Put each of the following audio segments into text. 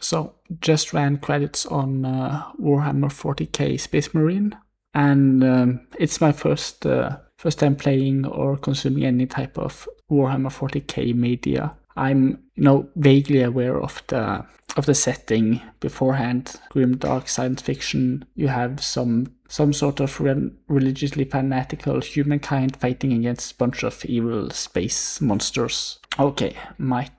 So just ran credits on Warhammer 40k Space Marine, and it's my first time playing or consuming any type of Warhammer 40k media. I'm vaguely aware of the setting beforehand. Grim dark science fiction. You have some sort of religiously fanatical humankind fighting against a bunch of evil space monsters. Okay, might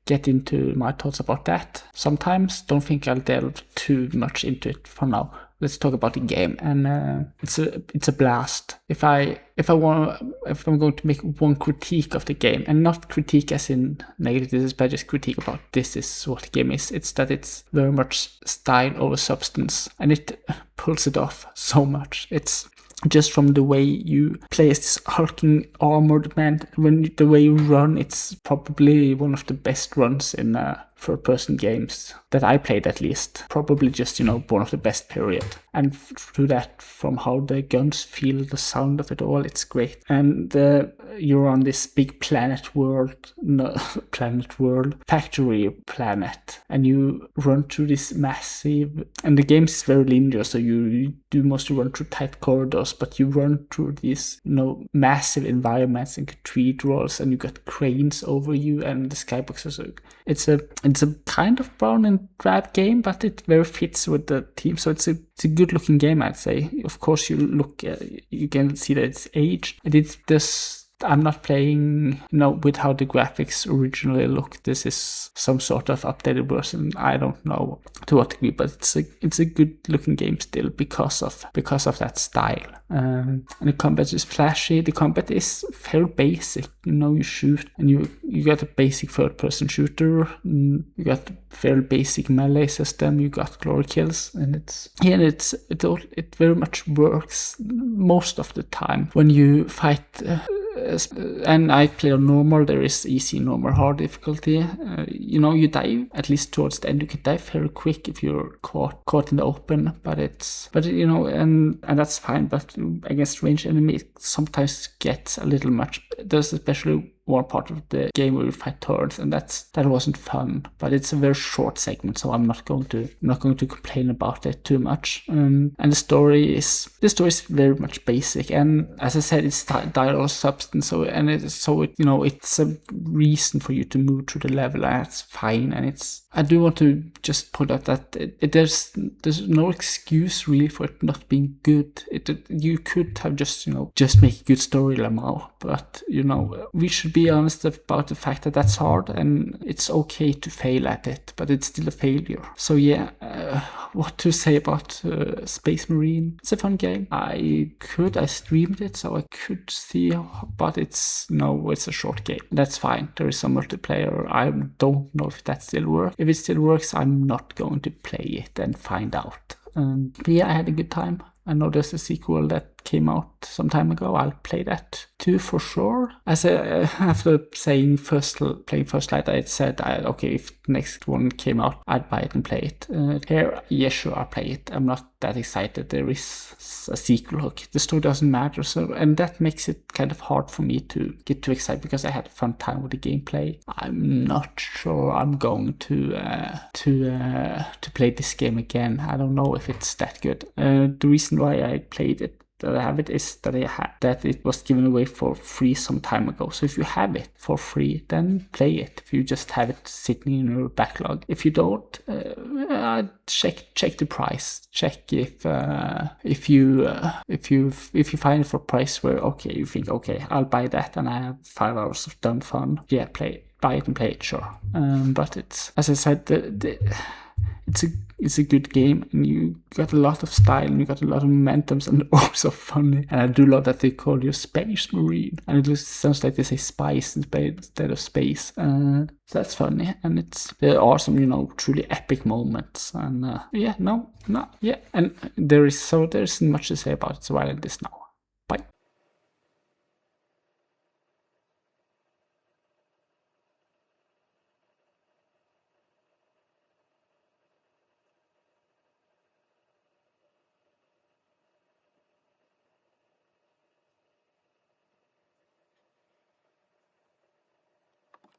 get into my thoughts about that sometimes. Don't think I'll delve too much into it for now. Let's talk about the game, and it's a blast. If I'm going to make one critique of the game, and not critique as in negative, but just critique about this is what the game is. It's that it's very much style over substance, and it pulls it off so much. It's just from the way you play as this hulking armored man, the way you run, it's probably one of the best runs in third-person games that I played, at least. Probably just, one of the best, period. And through that, from how the guns feel, the sound of it all, it's great. And you're on this big factory planet, and you run through this massive, and the game is very linear, so you do mostly run through tight corridors, but you run through these, massive environments and cathedrals, and you got cranes over you, and the skyboxes. It's a kind of brown and drab game, but it very fits with the theme, so it's a good looking game, I'd say. Of course, you can see that it's aged, and it's this. I'm not playing, with how the graphics originally looked. This is some sort of updated version. I don't know to what degree, but it's a good looking game still because of that style. And the combat is flashy. The combat is very basic. You shoot, and you got a basic third person shooter. You got a very basic melee system. You got glory kills, and it very much works most of the time when you fight. And I play on normal. There is easy, normal, hard difficulty. You dive at least towards the end. You can dive very quick if you're caught in the open. But and that's fine. But against ranged enemy, it sometimes gets a little much. There's especially one part of the game where you fight turrets, and that wasn't fun. But it's a very short segment, so I'm not going to complain about it too much. And the story is very much basic, and as I said, it's dialogue substance. So it's a reason for you to move through the level, and that's fine. And I do want to just point out that there's no excuse really for it not being good. You could have just make a good story, Lamau, but we should be honest about the fact that that's hard, and it's okay to fail at it, but it's still a failure. So yeah, what to say about Space Marine? It's a fun game. I streamed it, so I could see, but it's a short game. That's fine. There is some multiplayer. I don't know if that still works. If it still works, I'm not going to play it and find out. Yeah, I had a good time. I know there's a sequel that came out some time ago. I'll play that too for sure. After playing First Light, I said, okay, if the next one came out, I'd buy it and play it. Here, yeah, sure, I'll play it. I'm not that excited. There is a sequel hook. The story doesn't matter, and that makes it kind of hard for me to get too excited because I had a fun time with the gameplay. I'm not sure I'm going to play this game again. I don't know if it's that good. The reason why I played it, that I have it, is that it was given away for free some time ago. So if you have it for free, then play it. If you just have it sitting in your backlog, if you don't, check the price. Check if you find it for a price where you think I'll buy that and I have 5 hours of done fun. Yeah, buy it and play it, sure. But it's, as I said, it's a good game, and you got a lot of style, and you got a lot of momentum, and also funny. And I do love that they call you Space Marine, and it just sounds like they say spice instead of space. So that's funny, and there are some truly epic moments, and and there isn't much to say about it, so I'll end this now.